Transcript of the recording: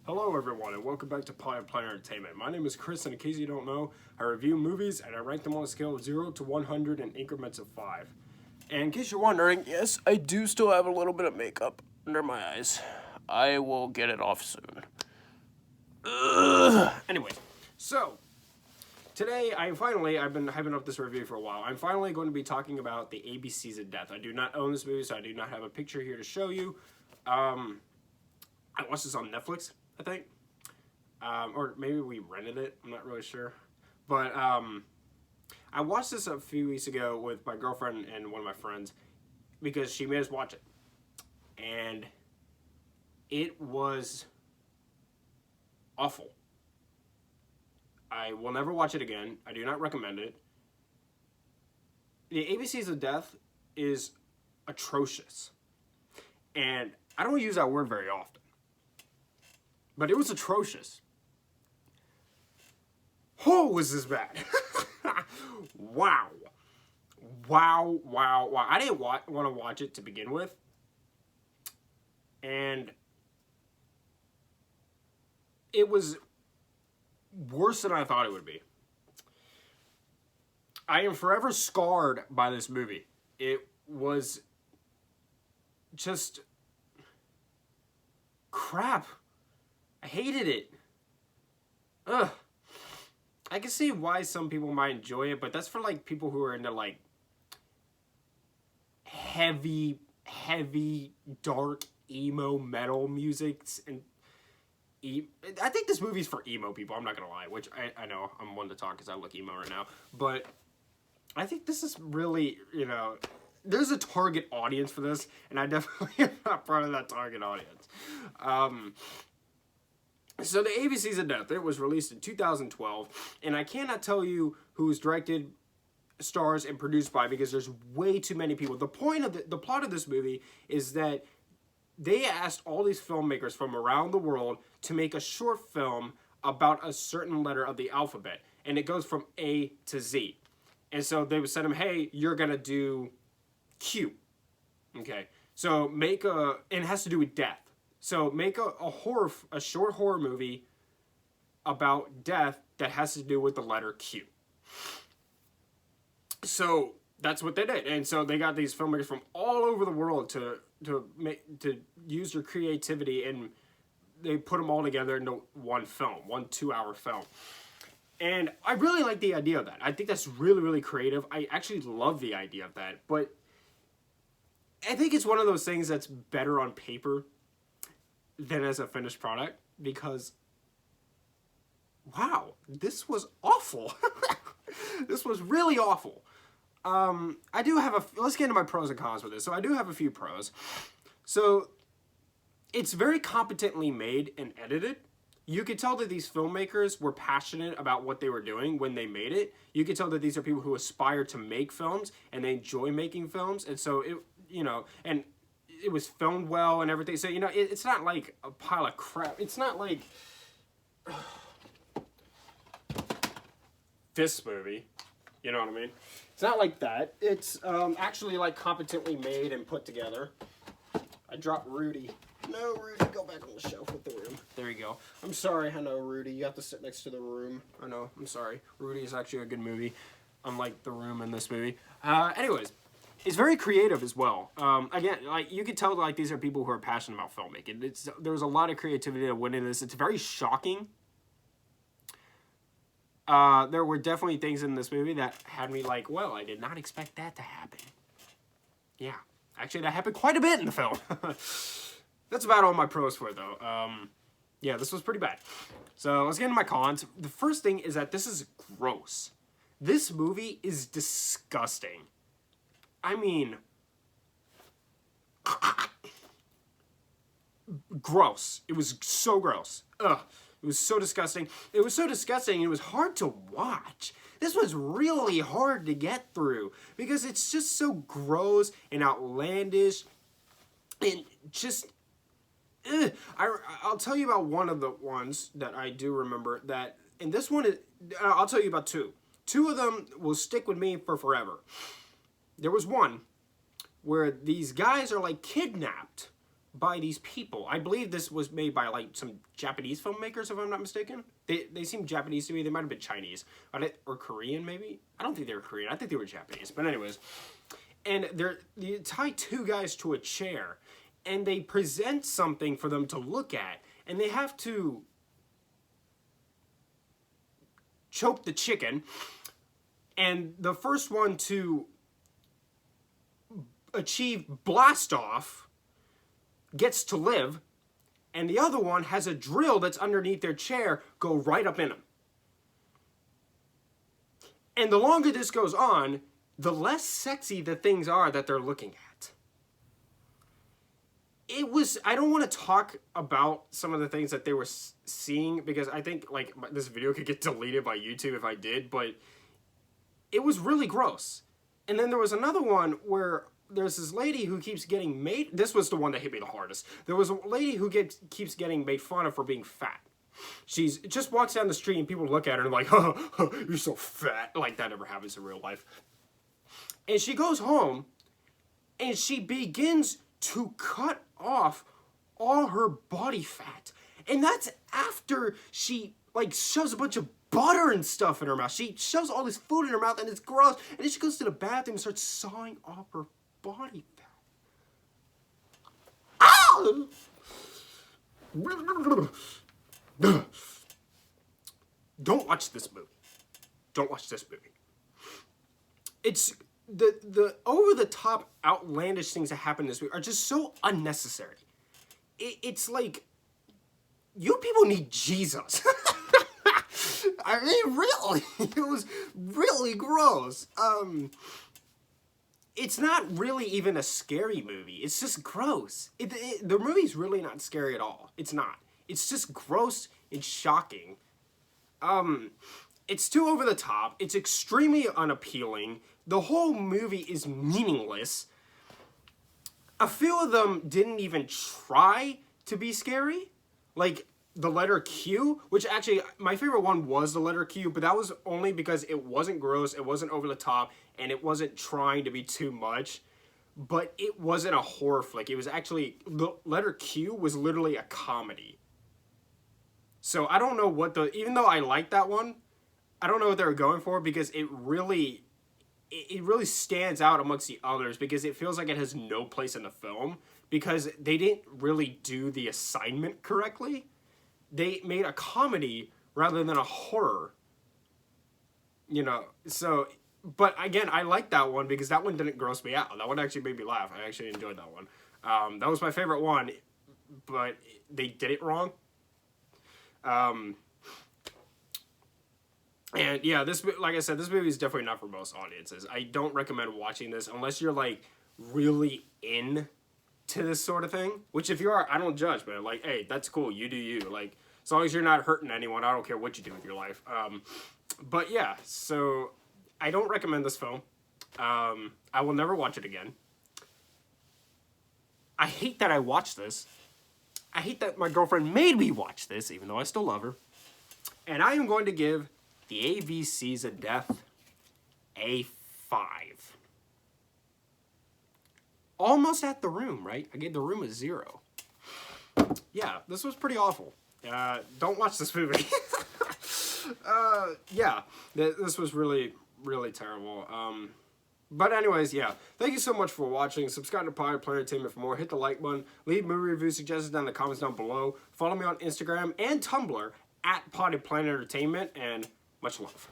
Hello everyone and welcome back to Planet Entertainment. My name is Chris and in case you don't know, I review movies and I rank them on a scale of 0 to 100 in increments of 5. And in case you're wondering, yes, I do still have a little bit of makeup under my eyes. I will get it off soon. Anyway, so today I've been hyping up this review for a while. I'm finally going to be talking about the ABCs of Death. I do not own this movie, so I do not have a picture here to show you. I watched this on Netflix, I think. Or maybe we rented it. I'm not really sure. But I watched this a few weeks ago with my girlfriend and one of my friends because she made us watch it. And it was awful. I will never watch it again. I do not recommend it. The ABCs of Death is atrocious. And I don't use that word very often. But it was atrocious. Oh, was this bad? Wow. Wow. I didn't want to watch it to begin with. And it was worse than I thought it would be. I am forever scarred by this movie. It was just crap. I hated it. Ugh. I can see why some people might enjoy it, but that's for like people who are into like heavy, dark emo metal music. And I think this movie's for emo people. I'm not gonna lie, which I know I'm one to talk because I look emo right now, but I think this is really, there's a target audience for this, and I definitely am not part of that target audience. So the ABCs of Death, it was released in 2012, and I cannot tell you who was directed, stars, and produced by because there's way too many people. The point of the plot of this movie is that they asked all these filmmakers from around the world to make a short film about a certain letter of the alphabet, and it goes from A to Z. And so they would send them, hey, you're gonna do Q. Okay, so and it has to do with death. So make a short horror movie about death that has to do with the letter Q. So that's what they did, and so they got these filmmakers from all over the world to use their creativity, and they put them all together into one 2-hour film. And I really like the idea of that. I think that's really creative. I actually love the idea of that, but I think it's one of those things that's better on paper than as a finished product because, wow, this was awful. This was really awful. I do have let's get into my pros and cons with this. So I do have a few pros. So it's very competently made and edited. You could tell that these filmmakers were passionate about what they were doing when they made it. You could tell that these are people who aspire to make films and they enjoy making films. And so and it was filmed well and everything. So, it's not like a pile of crap. It's not like this movie. You know what I mean? It's not like that. It's actually like competently made and put together. I dropped Rudy. No, Rudy, go back on the shelf with the room. There you go. I'm sorry, I know, Rudy. You have to sit next to the room. I know, I'm sorry. Rudy is actually a good movie, unlike The Room in this movie. Anyways. It's very creative as well. Again, like you could tell, like these are people who are passionate about filmmaking. There's a lot of creativity that went into this. It's very shocking. There were definitely things in this movie that had me like, well, I did not expect that to happen. Yeah, actually, that happened quite a bit in the film. That's about all my pros for it, though. Yeah, this was pretty bad. So let's get into my cons. The first thing is that this is gross. This movie is disgusting. I mean, gross. It was so gross. Ugh. It was so disgusting. It was so disgusting, it was hard to watch. This was really hard to get through because it's just so gross and outlandish and just... I'll tell you about one of the ones that I do remember that... And this one, I'll tell you about two. Two of them will stick with me for forever. There was one where these guys are like kidnapped by these people. I believe this was made by like some Japanese filmmakers, if I'm not mistaken. They seem Japanese to me. They might have been Chinese, or Korean maybe. I don't think they were Korean. I think they were Japanese. But anyways, and they tie two guys to a chair, and they present something for them to look at, and they have to choke the chicken, and the first one to achieve blast off gets to live, and the other one has a drill that's underneath their chair go right up in them. And the longer this goes on, the less sexy the things are that they're looking at. I don't want to talk about some of the things that they were seeing, because I think like this video could get deleted by YouTube if I did, but it was really gross. And then there was another one where there's this lady who keeps getting made... This was the one that hit me the hardest. There was a lady who keeps getting made fun of for being fat. She's just walks down the street and people look at her and like, you're so fat. Like, that never happens in real life. And she goes home and she begins to cut off all her body fat. And that's after she, like, shoves a bunch of butter and stuff in her mouth. She shoves all this food in her mouth and it's gross. And then she goes to the bathroom and starts sawing off her body fat. Ah! Don't watch this movie. Don't watch this movie. It's the over the top outlandish things that happen in this movie are just so unnecessary. It's like, you people need Jesus. I mean, really, it was really gross. It's not really even a scary movie. It's just gross. The movie's really not scary at all. It's not. It's just gross and shocking. It's too over the top. It's extremely unappealing. The whole movie is meaningless. A few of them didn't even try to be scary. Like the letter Q, which actually, my favorite one was the letter Q, but that was only because it wasn't gross, it wasn't over the top, and it wasn't trying to be too much, but it wasn't a horror flick. It was actually, the letter Q was literally a comedy. So I don't know what even though I like that one, I don't know what they were going for, because it really stands out amongst the others, because it feels like it has no place in the film, because they didn't really do the assignment correctly. They made a comedy rather than a horror, you know, so, but again, I like that one because that one didn't gross me out. That one actually made me laugh. I actually enjoyed that one. That was my favorite one, but they did it wrong. And yeah, like I said, this movie is definitely not for most audiences. I don't recommend watching this unless you're like really in to this sort of thing, which if you are, I don't judge, man. Like, hey, that's cool, you do you. Like, as long as you're not hurting anyone, I don't care what you do with your life. But yeah, so I don't recommend this film. I will never watch it again. I hate that I watched this. I hate that my girlfriend made me watch this, even though I still love her. And I am going to give the ABCs of Death a 5. Almost at The Room, right? I gave The Room a 0. Yeah, this was pretty awful. Don't watch this movie. Yeah, this was really, really terrible. But anyways, yeah. Thank you so much for watching. Subscribe to Potted Planet Entertainment for more. Hit the like button. Leave movie review suggestions down in the comments down below. Follow me on Instagram and Tumblr at Potted Planet Entertainment. And much love.